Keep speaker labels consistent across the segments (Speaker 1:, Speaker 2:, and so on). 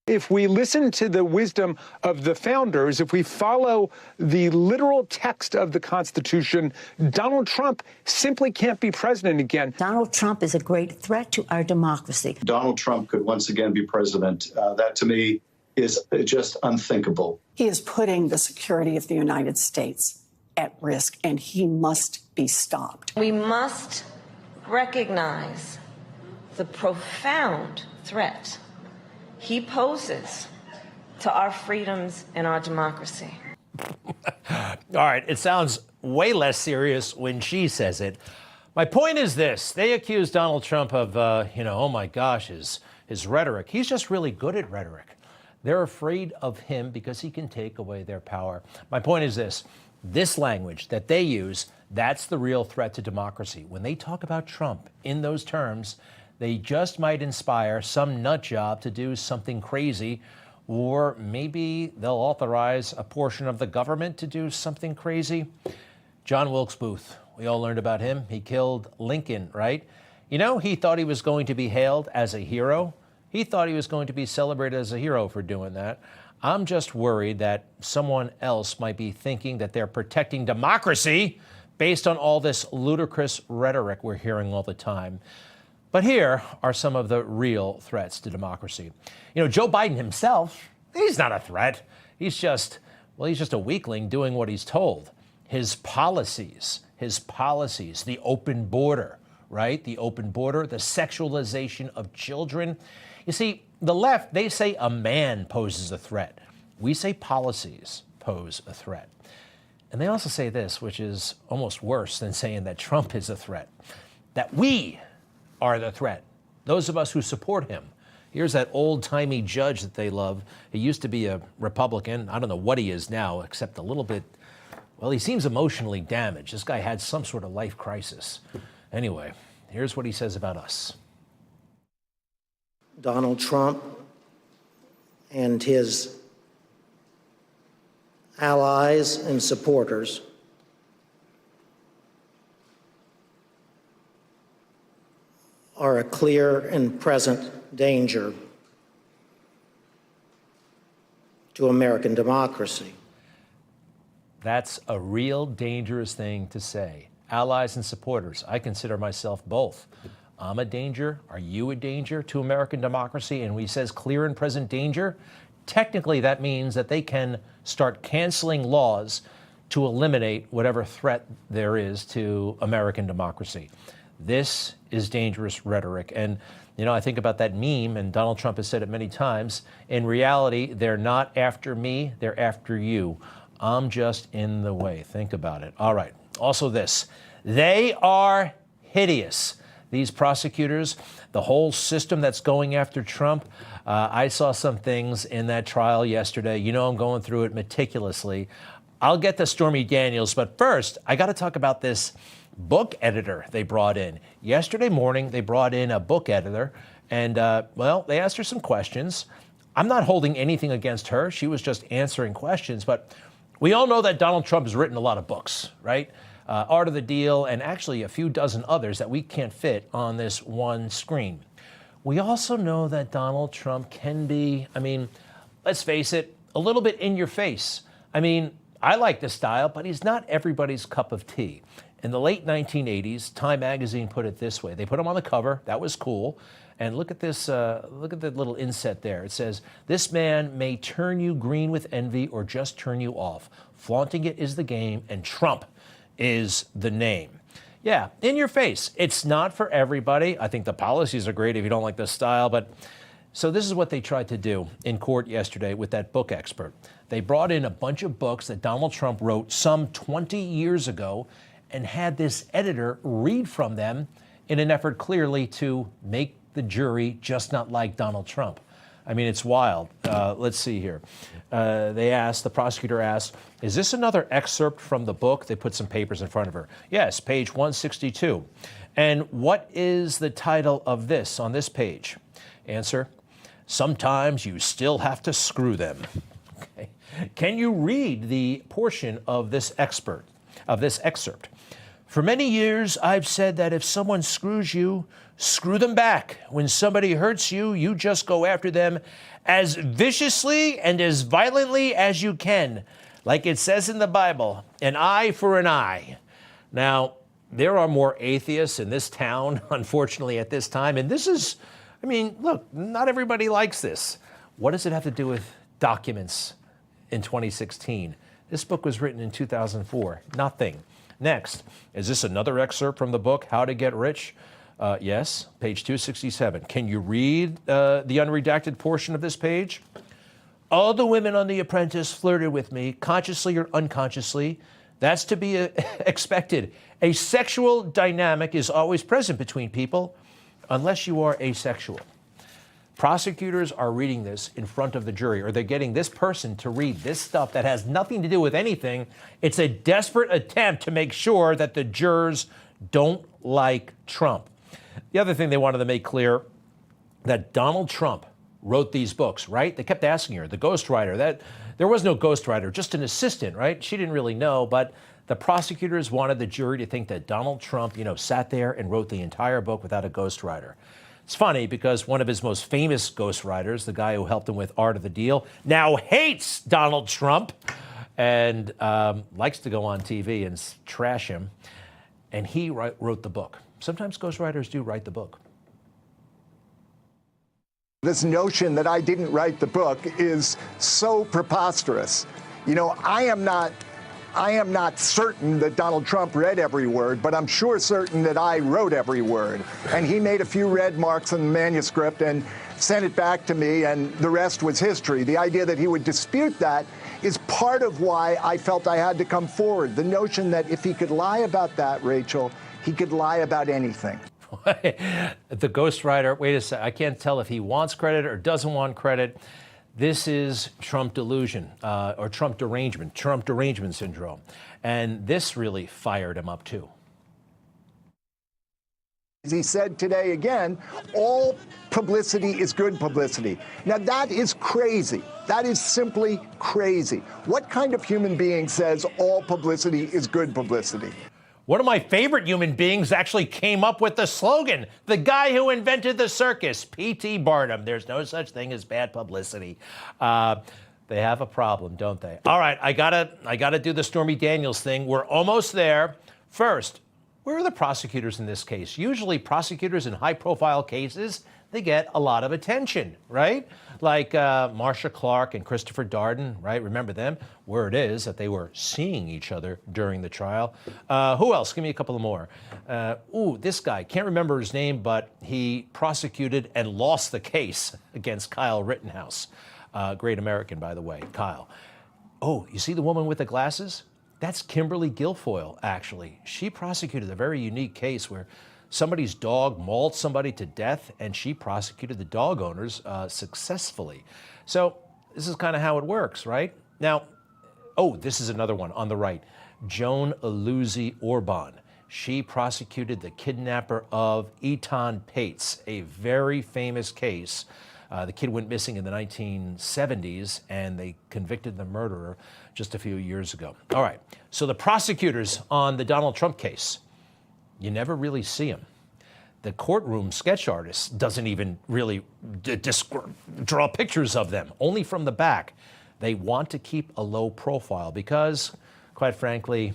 Speaker 1: If we listen to the wisdom of the founders, if we follow the literal text of the Constitution, Donald Trump simply can't be president again.
Speaker 2: Donald Trump is a great threat to our democracy.
Speaker 3: Donald Trump could once again be president. That, to me, is just unthinkable.
Speaker 4: He is putting the security of the United States at risk, and he must be stopped.
Speaker 5: We must recognize the profound threat he poses to our freedoms and our democracy.
Speaker 6: All right, it sounds way less serious when she says it. My point is this. They accuse Donald Trump of, oh my gosh, his rhetoric. He's just really good at rhetoric. They're afraid of him because he can take away their power. My point is this language that they use, that's the real threat to democracy. When they talk about Trump in those terms, they just might inspire some nut job to do something crazy, or maybe they'll authorize a portion of the government to do something crazy. John Wilkes Booth, we all learned about him. He killed Lincoln, right? You know, he thought he was going to be hailed as a hero. He thought he was going to be celebrated as a hero for doing that. I'm just worried that someone else might be thinking that they're protecting democracy based on all this ludicrous rhetoric we're hearing all the time. But here are some of the real threats to democracy. You know, Joe Biden himself, he's not a threat. He's just a weakling doing what he's told. His policies, the open border, right? The open border, the sexualization of children. You see, the left, they say a man poses a threat. We say policies pose a threat. And they also say this, which is almost worse than saying that Trump is a threat, that we are the threat, those of us who support him. Here's that old-timey judge that they love. He used to be a Republican. I don't know what he is now, except a little bit, well, he seems emotionally damaged. This guy had some sort of life crisis. Anyway, here's what he says about us.
Speaker 7: Donald Trump and his allies and supporters are a clear and present danger to American democracy.
Speaker 6: That's a real dangerous thing to say. Allies and supporters, I consider myself both. I'm a danger. Are you a danger to American democracy? And when he says clear and present danger, technically that means that they can start canceling laws to eliminate whatever threat there is to American democracy. This is dangerous rhetoric. And, you know, I think about that meme, and Donald Trump has said it many times. In reality, they're not after me, they're after you. I'm just in the way. Think about it. All right. Also this, they are hideous. These prosecutors, the whole system that's going after Trump. I saw some things in that trial yesterday. You know, I'm going through it meticulously. I'll get to Stormy Daniels, but first, I got to talk about this book editor they brought in. Yesterday morning, they brought in a book editor, and, well, they asked her some questions. I'm not holding anything against her. She was just answering questions, but we all know that Donald Trump has written a lot of books, right? Art of the Deal, and actually a few dozen others that we can't fit on this one screen. We also know that Donald Trump can be, I mean, let's face it, a little bit in your face. I mean, I like the style, but he's not everybody's cup of tea. In the late 1980s, Time magazine put it this way. They put him on the cover. That was cool. And look at this, look at the little inset there. It says, "This man may turn you green with envy or just turn you off. Flaunting it is the game, and Trump is the name." Yeah, in your face. It's not for everybody. I think the policies are great if you don't like the style, but so this is what they tried to do in court yesterday with that book expert. They brought in a bunch of books that Donald Trump wrote some 20 years ago and had this editor read from them in an effort clearly to make the jury just not like Donald Trump. I mean, it's wild. Let's see here. The prosecutor asked, "Is this another excerpt from the book?" They put some papers in front of her. "Yes, page 162. "And what is the title of this on this page?" Answer, "Sometimes you still have to screw them." Okay. Can you read the portion of this excerpt? "For many years, I've said that if someone screws you, screw them back. When somebody hurts you, you just go after them as viciously and as violently as you can. Like it says in the Bible, an eye for an eye. Now, there are more atheists in this town, unfortunately, at this time. And this is, I mean, look, not everybody likes this. What does it have to do with documents in 2016? This book was written in 2004. Nothing. Next, is this another excerpt from the book, How to Get Rich? Yes, page 267. Can you read the unredacted portion of this page? All the women on The Apprentice flirted with me, consciously or unconsciously. That's to be expected. A sexual dynamic is always present between people, unless you are asexual. Prosecutors are reading this in front of the jury, or they're getting this person to read this stuff that has nothing to do with anything. It's a desperate attempt to make sure that the jurors don't like Trump. The other thing they wanted to make clear, that Donald Trump wrote these books, right? They kept asking her, the ghostwriter, that there was no ghostwriter, just an assistant, right? She didn't really know, but the prosecutors wanted the jury to think that Donald Trump, sat there and wrote the entire book without a ghostwriter. It's funny because one of his most famous ghostwriters, the guy who helped him with Art of the Deal, now hates Donald Trump and likes to go on TV and trash him. And he wrote the book. Sometimes ghostwriters do write the book.
Speaker 8: This notion that I didn't write the book is so preposterous. I am not certain that Donald Trump read every word, but I'm sure certain that I wrote every word. And he made a few red marks on the manuscript and sent it back to me, and the rest was history. The idea that he would dispute that is part of why I felt I had to come forward. The notion that if he could lie about that, Rachel, he could lie about anything.
Speaker 6: The ghostwriter, wait a second, I can't tell if he wants credit or doesn't want credit. This is Trump delusion, or Trump derangement syndrome. And this really fired him up too.
Speaker 8: As he said today again, all publicity is good publicity. Now that is crazy. That is simply crazy. What kind of human being says all publicity is good publicity?
Speaker 6: One of my favorite human beings actually came up with the slogan. The guy who invented the circus, P.T. Barnum. There's no such thing as bad publicity. They have a problem, don't they? All right, I gotta do the Stormy Daniels thing. We're almost there. First, where are the prosecutors in this case? Usually prosecutors in high-profile cases, they get a lot of attention, right? Like Marcia Clark and Christopher Darden, right? Remember them? Word is that they were seeing each other during the trial. Who else? Give me a couple of more. This guy, can't remember his name, but he prosecuted and lost the case against Kyle Rittenhouse. Great American, by the way, Kyle. Oh, you see the woman with the glasses? That's Kimberly Guilfoyle, actually. She prosecuted a very unique case where somebody's dog mauled somebody to death, and she prosecuted the dog owners successfully. So this is kind of how it works, right? Now, this is another one on the right. Joan Aluzzi Orban. She prosecuted the kidnapper of Etan Pates, a very famous case. The kid went missing in the 1970s, and they convicted the murderer just a few years ago. All right, so the prosecutors on the Donald Trump case, you never really see them. The courtroom sketch artist doesn't even really draw pictures of them, only from the back. They want to keep a low profile because, quite frankly,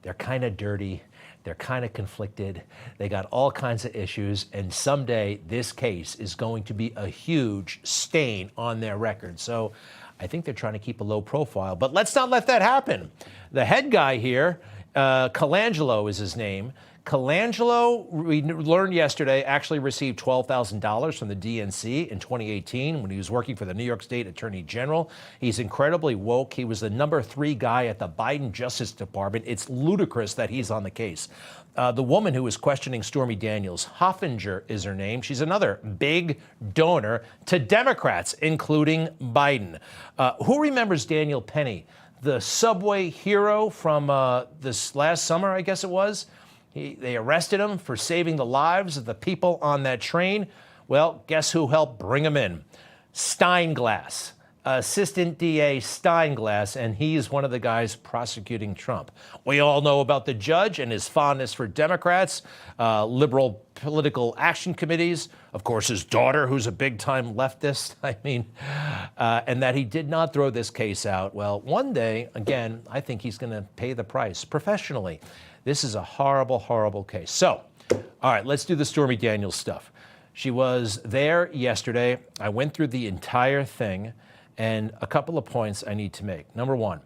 Speaker 6: they're kind of dirty. They're kind of conflicted. They got all kinds of issues. And someday this case is going to be a huge stain on their record. So I think they're trying to keep a low profile. But let's not let that happen. The head guy here, Colangelo is his name. Colangelo, we learned yesterday, actually received $12,000 from the DNC in 2018 when he was working for the New York State Attorney General. He's incredibly woke. He was the number 3 guy at the Biden Justice Department. It's ludicrous that he's on the case. The woman who was questioning Stormy Daniels, Hoffinger is her name. She's another big donor to Democrats, including Biden. Who remembers Daniel Penny, the subway hero from this last summer, I guess it was? They arrested him for saving the lives of the people on that train. Well, guess who helped bring him in? Steinglass. Assistant DA Steinglass, and he's one of the guys prosecuting Trump. We all know about the judge and his fondness for Democrats, liberal political action committees, of course, his daughter, who's a big-time leftist, and that he did not throw this case out. Well, one day, again, I think he's going to pay the price professionally. This is a horrible, horrible case. So, all right, let's do the Stormy Daniels stuff. She was there yesterday. I went through the entire thing. And a couple of points I need to make. Number one,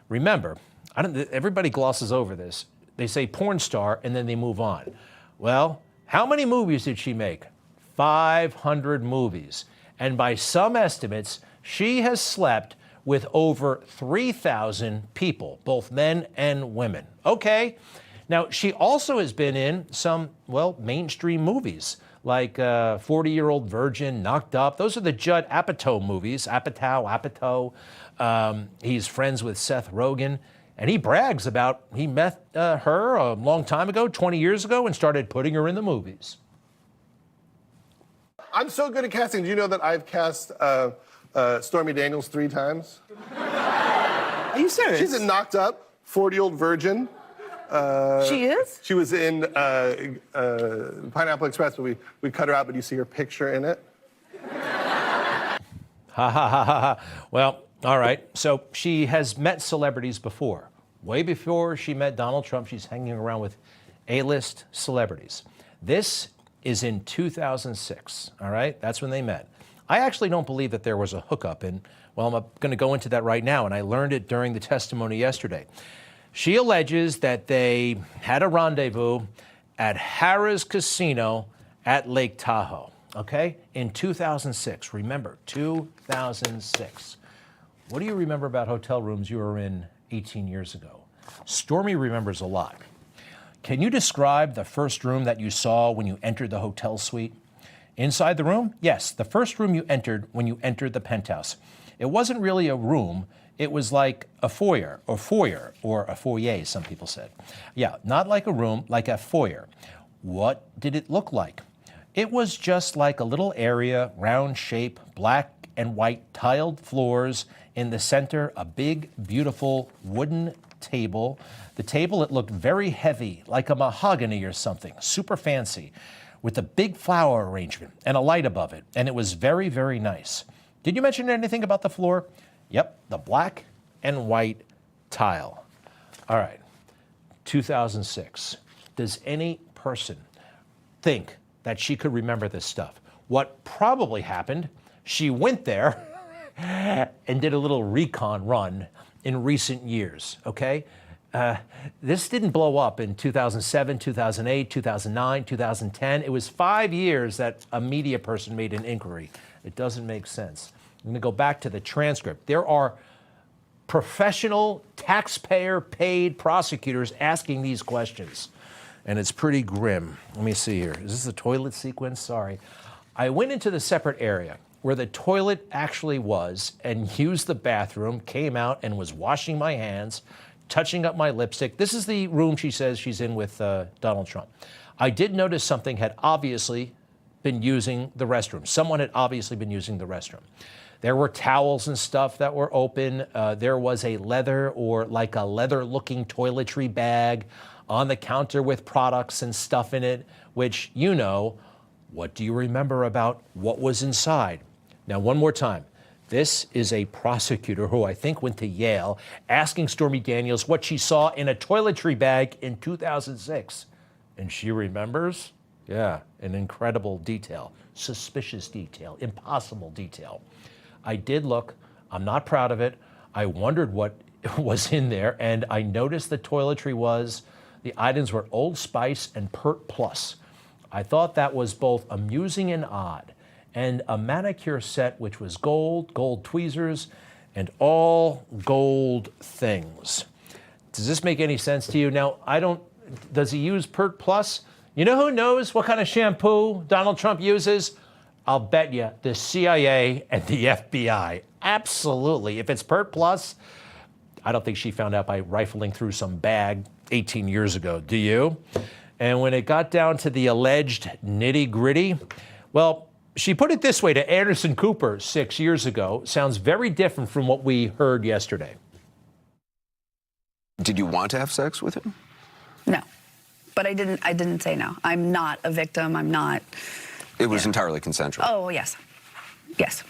Speaker 6: remember, everybody glosses over this. They say porn star and then they move on. Well, how many movies did she make? 500 movies. And by some estimates, she has slept with over 3,000 people, both men and women. Okay. Now, she also has been in some, well, mainstream movies, like 40-Year-Old Virgin, Knocked Up. Those are the Judd Apatow movies. Apatow. He's friends with Seth Rogen. And he brags about he met her a long time ago, 20 years ago, and started putting her in the movies.
Speaker 9: I'm so good at casting. Do you know that I've cast Stormy Daniels 3 times?
Speaker 10: Are you serious?
Speaker 9: She's in Knocked Up, 40-Year-Old Virgin.
Speaker 10: She is?
Speaker 9: She was in Pineapple Express, but we cut her out, but you see her picture in it.
Speaker 6: Ha ha ha ha. Well, all right. So she has met celebrities before. Way before she met Donald Trump, she's hanging around with A-list celebrities. This is in 2006, all right? That's when they met. I actually don't believe that there was a hookup, and, well, I'm going to go into that right now, and I learned it during the testimony yesterday. She alleges that they had a rendezvous at Harrah's Casino at Lake Tahoe, okay, in 2006. Remember, 2006. What do you remember about hotel rooms you were in 18 years ago? Stormy remembers a lot. Can you describe the first room that you saw when you entered the hotel suite? Inside the room? Yes, the first room you entered when you entered the penthouse. It wasn't really a room. It was like a foyer, or a foyer, some people said. Yeah, not like a room, like a foyer. What did it look like? It was just like a little area, round shape, black and white tiled floors. In the center, a big, beautiful wooden table. The table, it looked very heavy, like a mahogany or something, super fancy, with a big flower arrangement and a light above it. And it was very, very nice. Did you mention anything about the floor? Yep, the black and white tile. All right, 2006. Does any person think that she could remember this stuff? What probably happened, she went there and did a little recon run in recent years, okay? This didn't blow up in 2007, 2008, 2009, 2010. It was 5 years that a media person made an inquiry. It doesn't make sense. I'm going to go back to the transcript. There are professional, taxpayer-paid prosecutors asking these questions, and it's pretty grim. Let me see here. Is this the toilet sequence? Sorry. I went into the separate area where the toilet actually was and used the bathroom, came out and was washing my hands, touching up my lipstick. This is the room she says she's in with Donald Trump. I did notice something had obviously been using the restroom. Someone had obviously been using the restroom. There were towels and stuff that were open. There was a leather or like a leather-looking toiletry bag on the counter with products and stuff in it, which, you know, what do you remember about what was inside? Now, one more time. This is a prosecutor who I think went to Yale asking Stormy Daniels what she saw in a toiletry bag in 2006. And she remembers? Yeah, an incredible detail, suspicious detail, impossible detail. I did look. I'm not proud of it. I wondered what was in there, and I noticed the toiletry the items were Old Spice and Pert Plus. I thought that was both amusing and odd. And a manicure set, which was gold tweezers, and all gold things. Does this make any sense to you? Now, does he use Pert Plus? You know who knows what kind of shampoo Donald Trump uses? I'll bet you the CIA and the FBI. Absolutely. If it's Pert Plus, I don't think she found out by rifling through some bag 18 years ago. Do you? And when it got down to the alleged nitty-gritty, well, She put it this way to Anderson Cooper 6 years ago. Sounds very different from what we heard yesterday.
Speaker 11: Did you want to have sex with him?
Speaker 12: No, but I didn't say no. I'm not a victim. I'm not.
Speaker 11: It was entirely consensual.
Speaker 12: Oh, yes. Yes.